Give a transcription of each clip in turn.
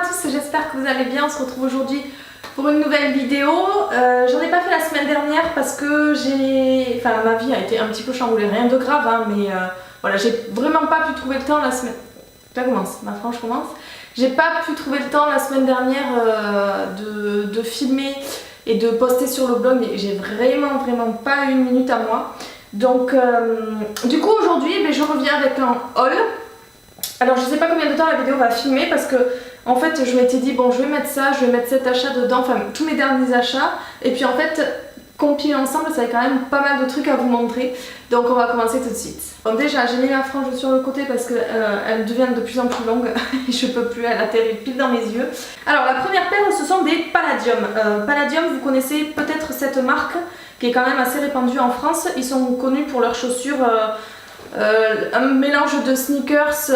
à tous, j'espère que vous allez bien. On se retrouve aujourd'hui pour une nouvelle vidéo. J'en ai pas fait la semaine dernière parce que ma vie a été un petit peu chamboulée, rien de grave, hein, mais voilà, j'ai vraiment pas pu trouver le temps la semaine... Ça commence, ma franche commence. J'ai pas pu trouver le temps la semaine dernière de filmer et de poster sur le blog, mais j'ai vraiment pas une minute à moi. Donc du coup aujourd'hui je reviens avec un haul. Alors je sais pas combien de temps la vidéo va filmer parce que en fait je m'étais dit bon je vais mettre ça, je vais mettre cet achat dedans, enfin tous mes derniers achats, et puis en fait compiler ensemble ça a quand même pas mal de trucs à vous montrer, donc on va commencer tout de suite. Bon déjà j'ai mis ma frange sur le côté parce qu'elle elle devient de plus en plus longue et je peux plus, elle atterrit pile dans mes yeux. Alors la première paire ce sont des Palladium. Palladium, vous connaissez peut-être cette marque qui est quand même assez répandue en France. Ils sont connus pour leurs chaussures, un mélange de sneakers,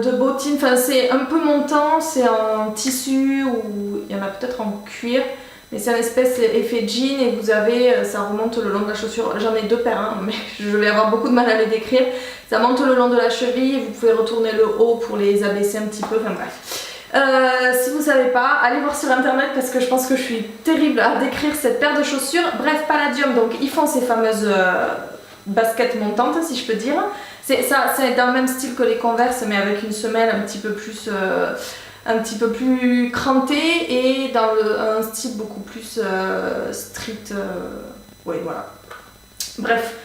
de bottines, enfin c'est un peu montant, c'est en tissu ou il y en a peut-être en cuir, mais c'est un espèce effet jean et vous avez, ça remonte le long de la chaussure. J'en ai deux paires, hein, mais je vais avoir beaucoup de mal à les décrire. Ça monte le long de la cheville, vous pouvez retourner le haut pour les abaisser un petit peu, enfin bref. Si vous savez pas, allez voir sur internet parce que je pense que je suis terrible à décrire cette paire de chaussures. Bref, Palladium, donc ils font ces fameuses baskets montantes si je peux dire. C'est dans le même style que les Converse mais avec une semelle un petit peu plus crantée et dans un style beaucoup plus street. Oui voilà. Bref.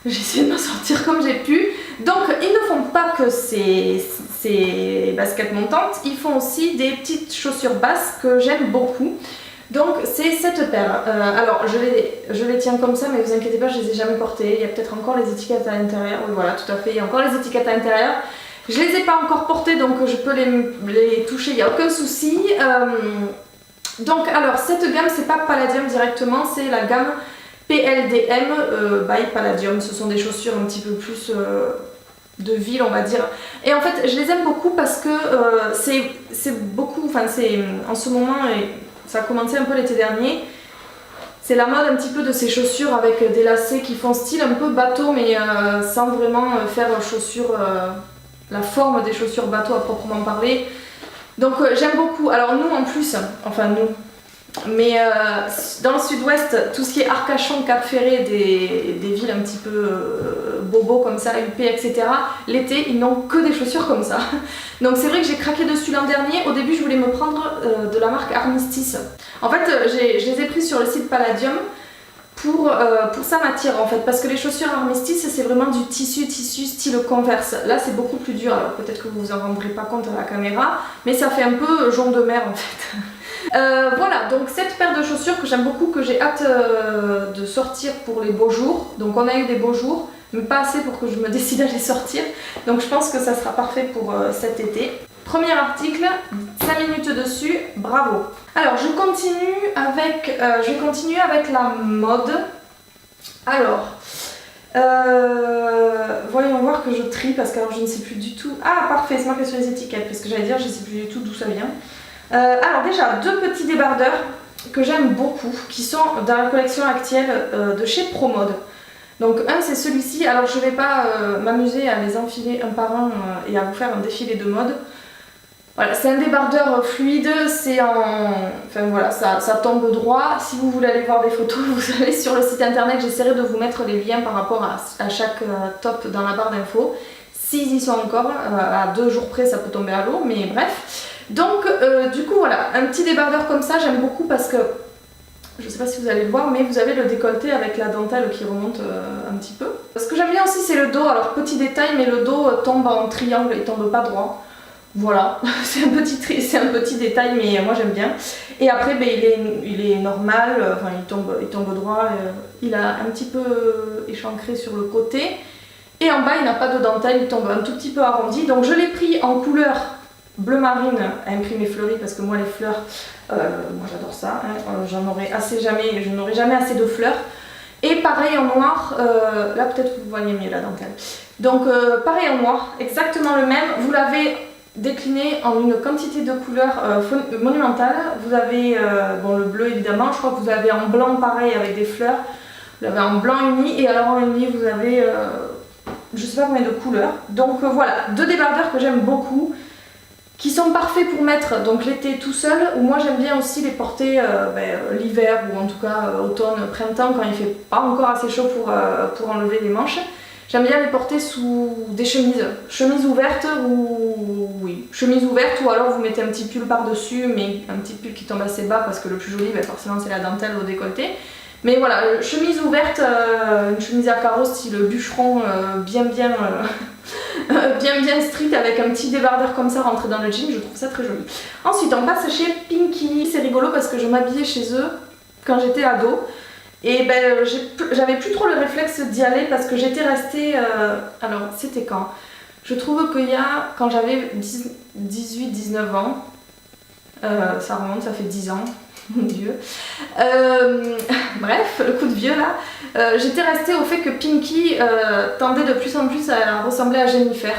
J'ai essayé de m'en sortir comme j'ai pu. Donc ils ne font pas que ces baskets montantes, ils font aussi des petites chaussures basses que j'aime beaucoup. Donc c'est cette paire. Alors je les tiens comme ça, mais vous inquiétez pas, je les ai jamais portées. Il y a peut-être encore les étiquettes à l'intérieur. Oui voilà, tout à fait, il y a encore les étiquettes à l'intérieur. Je les ai pas encore portées, donc je peux les toucher, il n'y a aucun souci. Donc alors cette gamme, c'est pas Palladium directement, c'est la gamme PLDM by Palladium. Ce sont des chaussures un petit peu plus de ville on va dire. Et en fait je les aime beaucoup parce que c'est beaucoup, enfin c'est en ce moment, et ça a commencé un peu l'été dernier, c'est la mode un petit peu de ces chaussures avec des lacets qui font style un peu bateau mais sans vraiment faire chaussures, la forme des chaussures bateau à proprement parler. Donc j'aime beaucoup. Alors nous en plus, enfin nous, mais dans le sud-ouest, tout ce qui est Arcachon, Cap Ferré, des villes un petit peu bobo comme ça, UP, etc. L'été, ils n'ont que des chaussures comme ça. Donc c'est vrai que j'ai craqué dessus l'an dernier. Au début, je voulais me prendre de la marque Armistice. En fait, je les ai prises sur le site Palladium pour ça m'attire en fait. Parce que les chaussures Armistice, c'est vraiment du tissu style Converse. Là, c'est beaucoup plus dur. Alors peut-être que vous vous en rendrez pas compte à la caméra, mais ça fait un peu jonc de mer en fait. Voilà, donc cette paire de chaussures que j'aime beaucoup, que j'ai hâte de sortir pour les beaux jours. Donc on a eu des beaux jours, mais pas assez pour que je me décide à les sortir. Donc je pense que ça sera parfait pour cet été. Premier article, 5 minutes dessus, bravo. Alors je vais continuer avec la mode. Alors, voyons voir que je trie parce que alors, je ne sais plus du tout. Ah parfait, c'est marqué sur les étiquettes parce que j'allais dire je ne sais plus du tout d'où ça vient. Alors déjà, deux petits débardeurs que j'aime beaucoup, qui sont dans la collection actuelle de chez Promode. Donc un c'est celui-ci, alors je vais pas m'amuser à les enfiler un par un et à vous faire un défilé de mode. Voilà, c'est un débardeur fluide, c'est en... Enfin voilà, ça tombe droit. Si vous voulez aller voir des photos, vous allez sur le site internet, j'essaierai de vous mettre les liens par rapport à chaque top dans la barre d'infos. S'ils y sont encore, à 2 jours près ça peut tomber à l'eau, mais bref. Donc du coup voilà, un petit débardeur comme ça j'aime beaucoup parce que, je sais pas si vous allez le voir, mais vous avez le décolleté avec la dentelle qui remonte un petit peu. Ce que j'aime bien aussi c'est le dos, alors petit détail mais le dos tombe en triangle, il tombe pas droit. Voilà, c'est un petit détail mais moi j'aime bien. Et après ben, il est normal, enfin il tombe droit, il a un petit peu échancré sur le côté. Et en bas il n'a pas de dentelle, il tombe un tout petit peu arrondi. Donc je l'ai pris en couleur bleu marine à imprimer fleuri parce que moi les fleurs, moi j'adore ça, hein, je n'aurai jamais assez de fleurs. Et pareil en noir, là peut-être que vous voyez mieux la dentelle. Donc pareil en noir, exactement le même, vous l'avez décliné en une quantité de couleurs monumentale. Vous avez bon, le bleu évidemment, je crois que vous avez en blanc pareil avec des fleurs, vous l'avez en blanc uni et alors en uni vous avez je sais pas combien de couleurs. Donc voilà, deux débardeurs que j'aime beaucoup, qui sont parfaits pour mettre donc l'été tout seul, ou moi j'aime bien aussi les porter l'hiver, ou en tout cas automne, printemps, quand il fait pas encore assez chaud pour enlever les manches. J'aime bien les porter sous des chemises ouvertes, chemises ouvertes, ou alors vous mettez un petit pull par-dessus, mais un petit pull qui tombe assez bas, parce que le plus joli, forcément c'est la dentelle au décolleté. Mais voilà, chemise ouverte, une chemise à carreaux style bûcheron, bien strict, avec un petit débardeur comme ça rentré dans le jean, je trouve ça très joli. Ensuite on passe chez Pinky, c'est rigolo parce que je m'habillais chez eux quand j'étais ado. Et j'avais plus trop le réflexe d'y aller parce que j'étais restée... alors c'était quand? Je trouve quand j'avais 18-19 ans, ça remonte, ça fait 10 ans. Mon Dieu. Bref, le coup de vieux là. J'étais restée au fait que Pinky tendait de plus en plus à ressembler à Jennifer.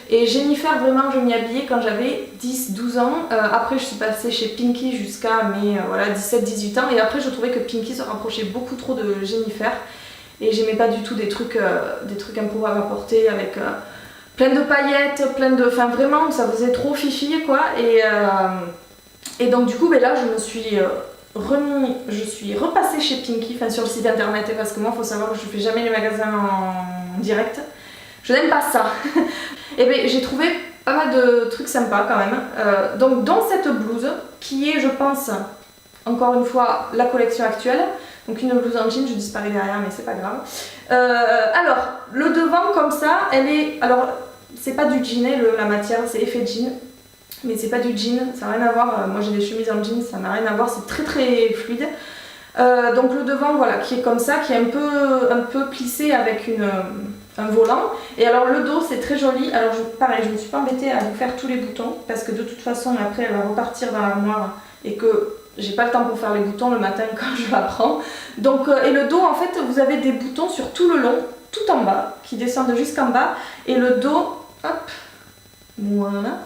Et Jennifer, vraiment, je m'y habillais quand j'avais 10-12 ans. Après, je suis passée chez Pinky jusqu'à mes 17-18 ans. Et après, je trouvais que Pinky se rapprochait beaucoup trop de Jennifer. Et j'aimais pas du tout des trucs improbables à porter avec plein de paillettes, Enfin, vraiment, ça faisait trop fifi, quoi. Et donc du coup là je suis repassée chez Pinky, sur le site internet, parce que moi il faut savoir que je fais jamais les magasins en direct. Je n'aime pas ça. Et j'ai trouvé pas mal de trucs sympas quand même. Donc dans cette blouse, qui est je pense, encore une fois, la collection actuelle. Donc une blouse en jean, je disparais derrière mais c'est pas grave. Alors, le devant comme ça, elle est... Alors, c'est pas du jean, la matière, c'est effet jean. Mais c'est pas du jean, ça n'a rien à voir, moi j'ai des chemises en jean, ça n'a rien à voir, c'est très très fluide. Donc le devant voilà, qui est comme ça, qui est un peu plissé avec un volant. Et alors le dos c'est très joli, alors pareil je me suis pas embêtée à vous faire tous les boutons, parce que de toute façon après elle va repartir dans l'armoire et que j'ai pas le temps pour faire les boutons le matin quand je la prends. Donc, et le dos en fait vous avez des boutons sur tout le long, tout en bas, qui descendent jusqu'en bas, et le dos, hop, voilà.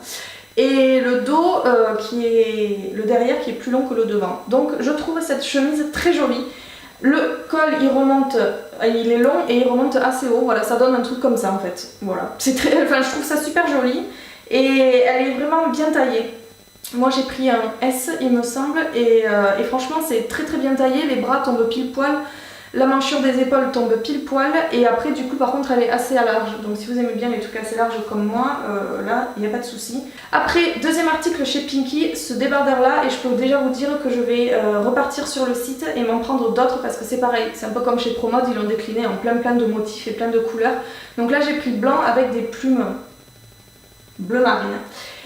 Et le dos le derrière qui est plus long que le devant. Donc je trouve cette chemise très jolie. Le col il est long et il remonte assez haut, voilà, ça donne un truc comme ça en fait. Voilà, je trouve ça super joli et elle est vraiment bien taillée. Moi j'ai pris un S il me semble et franchement c'est très très bien taillé, les bras tombent pile poil. La manchure des épaules tombe pile poil et après du coup par contre elle est assez à large, donc si vous aimez bien les trucs assez larges comme moi, là il n'y a pas de souci. Après deuxième article chez Pinky, ce débardeur là, et je peux déjà vous dire que je vais repartir sur le site et m'en prendre d'autres parce que c'est pareil, c'est un peu comme chez Promode, ils l'ont décliné en plein de motifs et plein de couleurs. Donc là j'ai pris blanc avec des plumes bleu marine.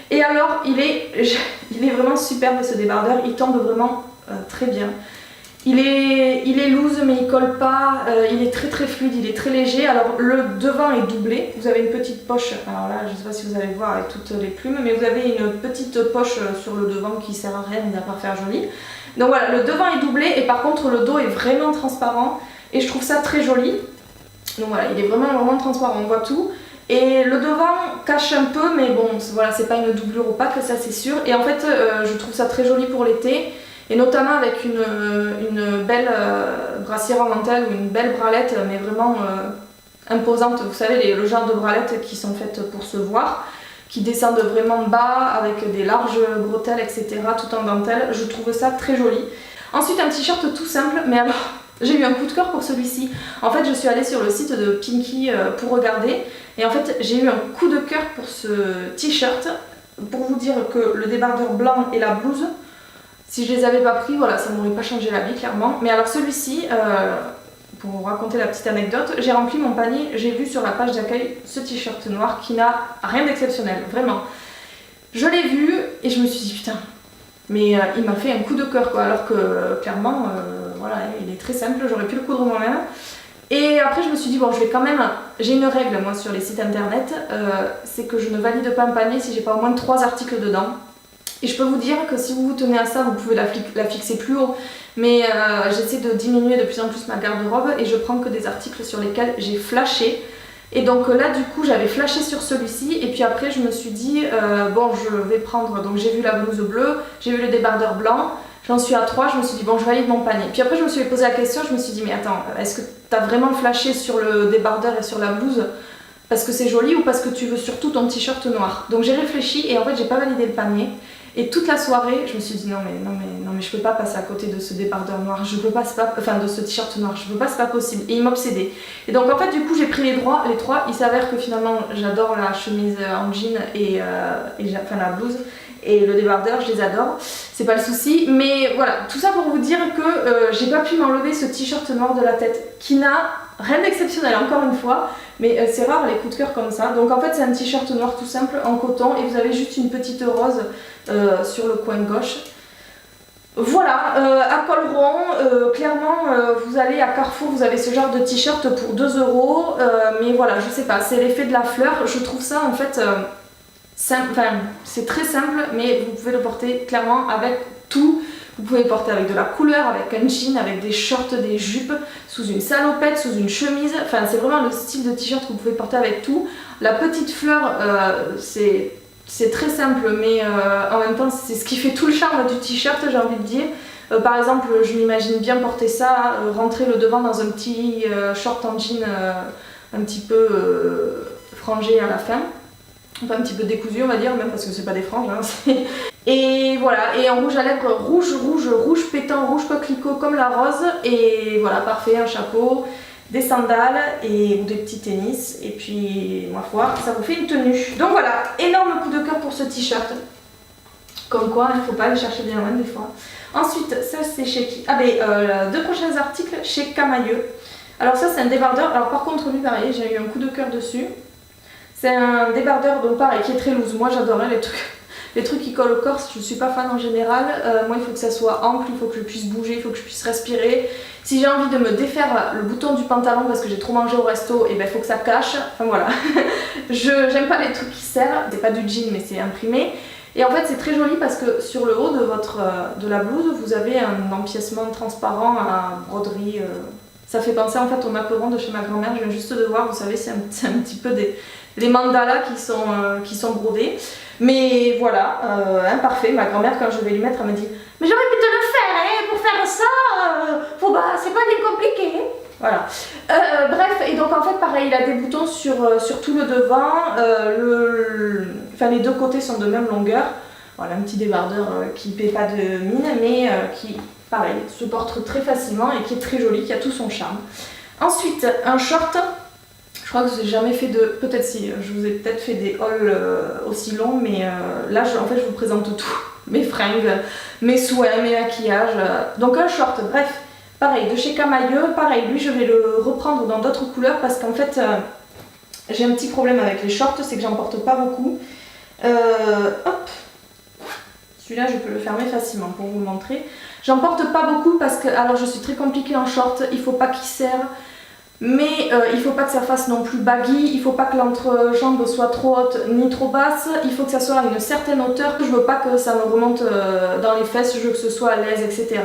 Et alors il est vraiment superbe ce débardeur, il tombe vraiment très bien. Il est loose mais il colle pas, il est très très fluide, il est très léger. Alors le devant est doublé, vous avez une petite poche, alors là je sais pas si vous allez voir avec toutes les plumes, mais vous avez une petite poche sur le devant qui sert à rien, mis à part faire joli. Donc voilà, le devant est doublé et par contre le dos est vraiment transparent et je trouve ça très joli. Donc voilà, il est vraiment transparent, on voit tout. Et le devant cache un peu, mais bon voilà, c'est pas une doublure opaque, ça c'est sûr. Et en fait je trouve ça très joli pour l'été. Et notamment avec une belle brassière en dentelle ou une belle bralette, mais vraiment imposante. Vous savez, le genre de bralettes qui sont faites pour se voir, qui descendent vraiment bas avec des larges bretelles, etc. tout en dentelle. Je trouve ça très joli. Ensuite, un t-shirt tout simple, mais alors j'ai eu un coup de cœur pour celui-ci. En fait, je suis allée sur le site de Pinky pour regarder. Et en fait, j'ai eu un coup de cœur pour ce t-shirt. Pour vous dire que le débardeur blanc et la blouse, si je les avais pas pris, voilà, ça m'aurait pas changé la vie clairement. Mais alors celui-ci, pour vous raconter la petite anecdote, j'ai rempli mon panier, j'ai vu sur la page d'accueil ce t-shirt noir qui n'a rien d'exceptionnel, vraiment. Je l'ai vu et je me suis dit putain, mais il m'a fait un coup de cœur quoi, alors que clairement, voilà, il est très simple, j'aurais pu le coudre moi-même. Et après je me suis dit bon, je vais quand même, j'ai une règle moi sur les sites internet, c'est que je ne valide pas un panier si j'ai pas au moins 3 articles dedans. Et je peux vous dire que si vous vous tenez à ça, vous pouvez la fixer plus haut. Mais j'essaie de diminuer de plus en plus ma garde-robe et je prends que des articles sur lesquels j'ai flashé. Et donc là du coup j'avais flashé sur celui-ci et puis après je me suis dit bon je vais prendre, donc j'ai vu la blouse bleue, j'ai vu le débardeur blanc, j'en suis à 3, je me suis dit bon je valide mon panier. Puis après je me suis posé la question, je me suis dit mais attends, est-ce que t'as vraiment flashé sur le débardeur et sur la blouse? parce que c'est joli ou parce que tu veux surtout ton t-shirt noir. Donc j'ai réfléchi et en fait j'ai pas validé le panier. Et toute la soirée, je me suis dit non mais je peux pas passer à côté de ce débardeur noir, je peux pas, enfin de ce t-shirt noir, je peux pas, c'est pas possible. Et il m'obsédait. Et donc en fait du coup j'ai pris les trois. Il s'avère que finalement j'adore la chemise en jean enfin la blouse et le débardeur, je les adore, c'est pas le souci. Mais voilà, tout ça pour vous dire que j'ai pas pu m'enlever ce t-shirt noir de la tête qui n'a rien d'exceptionnel encore une fois. Mais c'est rare les coups de cœur comme ça. Donc en fait c'est un t-shirt noir tout simple en coton et vous avez juste une petite rose sur le coin gauche. Voilà, à col rond, clairement vous allez à Carrefour, vous avez ce genre de t-shirt pour 2 €. Mais voilà, je sais pas, c'est l'effet de la fleur. Je trouve ça en fait simple, enfin c'est très simple, mais vous pouvez le porter clairement avec tout. Vous pouvez le porter avec de la couleur, avec un jean, avec des shorts, des jupes, sous une salopette, sous une chemise. Enfin, c'est vraiment le style de t-shirt que vous pouvez porter avec tout. La petite fleur, c'est très simple, mais en même temps, c'est ce qui fait tout le charme du t-shirt, j'ai envie de dire. Par exemple, je m'imagine bien porter ça, rentrer le devant dans un petit short en jean un petit peu frangé à la fin. Enfin, un petit peu décousu, on va dire, même parce que c'est pas des franges. Hein, et voilà, et en rouge à lèvres, rouge pétant, rouge coquelicot comme la rose. Et voilà, parfait, un chapeau, des sandales ou des petits tennis. Et puis, ma foi, ça vous fait une tenue. Donc voilà, énorme coup de cœur pour ce t-shirt. Comme quoi, il ne faut pas aller chercher bien loin des fois. Ensuite, ça c'est chez qui? Ah ben, 2 prochains articles chez Camailleux. Alors ça c'est un débardeur. Alors par contre, lui pareil, j'ai eu un coup de cœur dessus. C'est un débardeur, donc pareil, qui est très loose. Moi j'adorais les trucs qui collent au corps, je suis pas fan en général. Moi il faut que ça soit ample, il faut que je puisse bouger, il faut que je puisse respirer. Si j'ai envie de me défaire le bouton du pantalon parce que j'ai trop mangé au resto, et ben il faut que ça cache. Enfin voilà. J'aime pas les trucs qui serrent, c'est pas du jean mais c'est imprimé. Et en fait c'est très joli parce que sur le haut de la blouse, vous avez un empiècement transparent à broderie. Ça fait penser en fait au macaron de chez ma grand-mère, je viens juste de voir, vous savez c'est un petit peu les mandalas qui sont brodés. Mais voilà, imparfait. Ma grand-mère, quand je vais lui mettre, elle me dit « Mais j'aurais pu te le faire, hein, pour faire ça, c'est pas bien compliqué. » Voilà. Bref, et donc en fait, pareil, il a des boutons sur tout le devant. Enfin, les deux côtés sont de même longueur. Voilà, un petit débardeur qui ne paie pas de mine, mais qui, pareil, se porte très facilement et qui est très joli, qui a tout son charme. Ensuite, un short. Je crois que je n'ai jamais fait de... Peut-être si, je vous ai peut-être fait des hauls aussi longs, mais là, en fait, je vous présente tout. Mes fringues, mes souhaits, mes maquillages. Donc un short, bref, pareil, de chez Camailleux. Pareil, lui, je vais le reprendre dans d'autres couleurs parce qu'en fait, j'ai un petit problème avec les shorts, c'est que j'en porte pas beaucoup. Hop, celui-là, je peux le fermer facilement pour vous le montrer. J'en porte pas beaucoup parce que, alors je suis très compliquée en short, il faut pas qu'il serre. Mais il faut pas que ça fasse non plus baggy, il faut pas que l'entrejambe soit trop haute ni trop basse, il faut que ça soit à une certaine hauteur, je veux pas que ça me remonte dans les fesses, je veux que ce soit à l'aise, etc.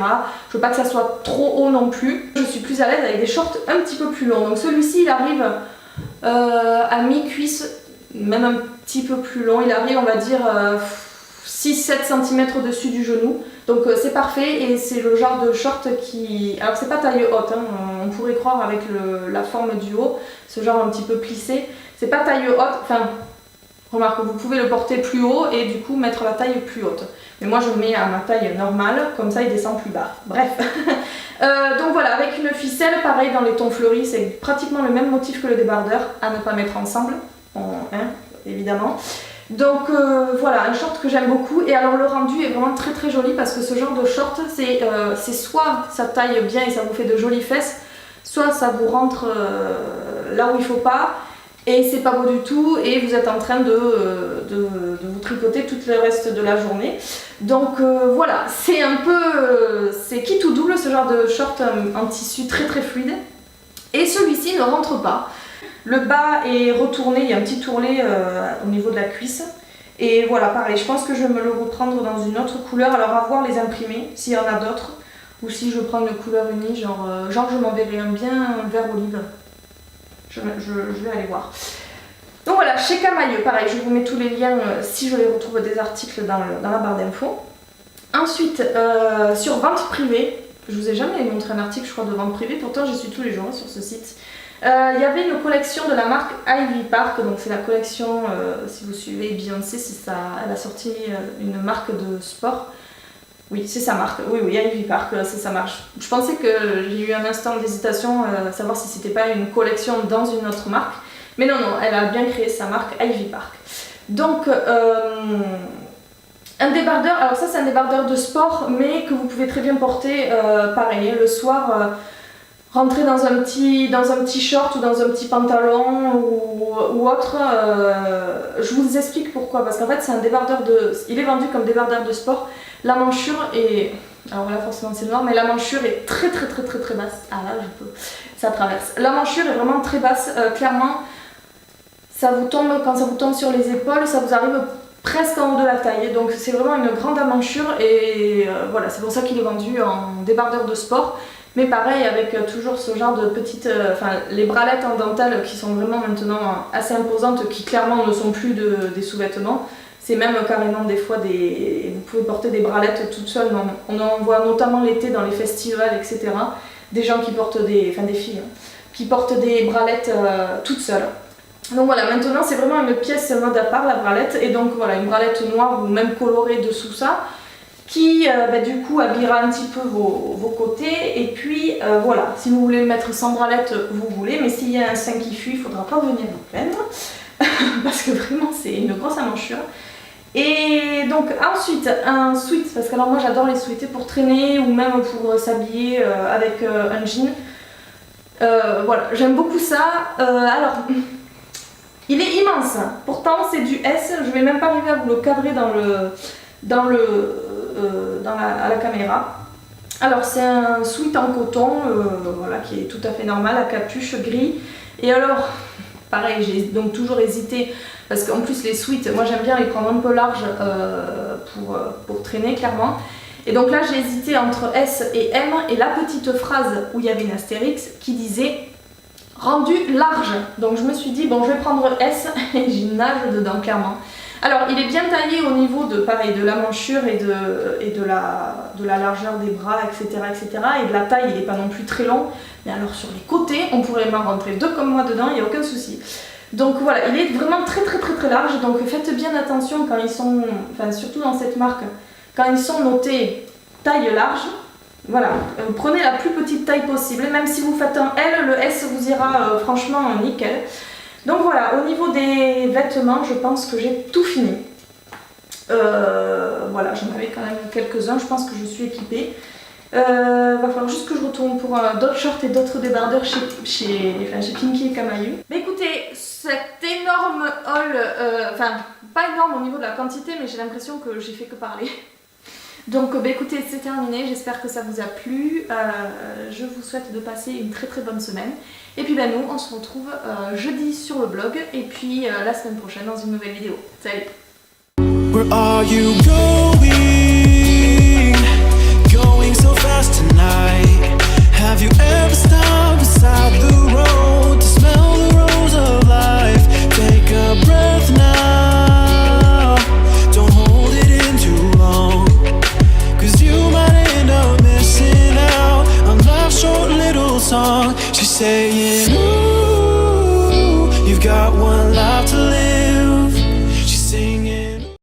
Je veux pas que ça soit trop haut non plus. Je suis plus à l'aise avec des shorts un petit peu plus longs. Donc celui-ci il arrive à mi-cuisse, même un petit peu plus long, il arrive on va dire 6-7 cm au-dessus du genou. Donc c'est parfait et c'est le genre de short qui... Alors c'est pas taille haute, hein, on pourrait croire avec la forme du haut, ce genre un petit peu plissé. C'est pas taille haute, enfin, remarque, vous pouvez le porter plus haut et du coup mettre la taille plus haute. Mais moi je le mets à ma taille normale, comme ça il descend plus bas. Bref. Donc voilà, avec une ficelle, pareil dans les tons fleuris, c'est pratiquement le même motif que le débardeur, à ne pas mettre ensemble, évidemment. Donc voilà, un short que j'aime beaucoup et alors le rendu est vraiment très très joli parce que ce genre de short c'est soit ça taille bien et ça vous fait de jolies fesses, soit ça vous rentre là où il faut pas et c'est pas beau du tout et vous êtes en train de vous tricoter tout le reste de la journée. Donc voilà, c'est un peu, c'est quitte ou double ce genre de short en tissu très très fluide et celui-ci ne rentre pas. Le bas est retourné, il y a un petit tourlet au niveau de la cuisse. Et voilà, pareil, je pense que je vais me le reprendre dans une autre couleur. Alors à voir les imprimés, s'il y en a d'autres. Ou si je prends une couleur unie, genre je m'enverrai un bien vert olive. Je vais aller voir. Donc voilà, chez Camailleux, pareil, je vous mets tous les liens si je les retrouve des articles dans la barre d'infos. Ensuite, sur vente privée, je vous ai jamais montré un article, je crois, de vente privée, pourtant j'y suis tous les jours sur ce site. Il y avait une collection de la marque Ivy Park, donc c'est la collection, si vous suivez Beyoncé, elle a sorti une marque de sport. Oui, c'est sa marque, oui, Ivy Park, c'est sa marque. Je pensais que j'ai eu un instant d'hésitation à savoir si c'était pas une collection dans une autre marque, mais non, elle a bien créé sa marque Ivy Park. Donc, un débardeur, alors ça c'est un débardeur de sport, mais que vous pouvez très bien porter, pareil, le soir. Rentrer dans un petit short ou dans un petit pantalon ou autre, je vous explique pourquoi, parce qu'en fait c'est un débardeur il est vendu comme débardeur de sport. La manchure est, alors là forcément c'est noir, mais la manchure est très basse. Ah là ça traverse. La manchure est vraiment très basse, clairement ça vous tombe, quand ça vous tombe sur les épaules, ça vous arrive presque en haut de la taille, donc c'est vraiment une grande manchure et voilà, c'est pour ça qu'il est vendu en débardeur de sport. Mais pareil, avec toujours ce genre de petites... les bralettes en dentelle qui sont vraiment maintenant assez imposantes, qui clairement ne sont plus des sous-vêtements. C'est même carrément des fois vous pouvez porter des bralettes toutes seules. On en voit notamment l'été dans les festivals, etc. Des gens qui portent des filles, hein, qui portent des bralettes toutes seules. Donc voilà, maintenant c'est vraiment une pièce mode à part, la bralette. Et donc voilà, une bralette noire ou même colorée dessous ça, qui du coup habillera un petit peu vos côtés. Et puis voilà, si vous voulez le mettre sans bralette, vous voulez, mais s'il y a un sein qui fuit, il ne faudra pas venir vous plaindre parce que vraiment c'est une grosse amanchure. Et donc ensuite un sweat, parce que alors moi j'adore les sweater pour traîner ou même pour s'habiller avec un jean. Voilà, j'aime beaucoup ça. Alors il est immense, pourtant c'est du S, je vais même pas arriver à vous le cadrer à la caméra. Alors c'est un sweat en coton, voilà, qui est tout à fait normal, à capuche gris. Et alors, pareil, j'ai donc toujours hésité, parce qu'en plus les sweats, moi j'aime bien les prendre un peu larges pour traîner clairement. Et donc là j'ai hésité entre S et M, et la petite phrase où il y avait une astérix qui disait rendu large. Donc je me suis dit bon, je vais prendre S et j'y nage dedans clairement. Alors il est bien taillé au niveau de la manchure et de la largeur des bras, etc., et de la taille, il n'est pas non plus très long, mais alors sur les côtés on pourrait m'en rentrer deux comme moi dedans, il n'y a aucun souci. Donc voilà, il est vraiment très large, donc faites bien attention quand ils sont, surtout dans cette marque, quand ils sont notés taille large. Voilà, prenez la plus petite taille possible, même si vous faites un L, le S vous ira franchement nickel. Donc voilà, au niveau des vêtements, je pense que j'ai tout fini. Voilà, j'en avais quand même quelques-uns, je pense que je suis équipée. Va falloir juste que je retourne pour d'autres shorts et d'autres débardeurs chez Pinky et Camaïeu. Mais écoutez, cet énorme haul, pas énorme au niveau de la quantité, mais j'ai l'impression que j'ai fait que parler. Donc écoutez, c'est terminé, j'espère que ça vous a plu. Je vous souhaite de passer une très bonne semaine. Et puis nous, on se retrouve jeudi sur le blog et puis la semaine prochaine dans une nouvelle vidéo. Salut! Where are you going?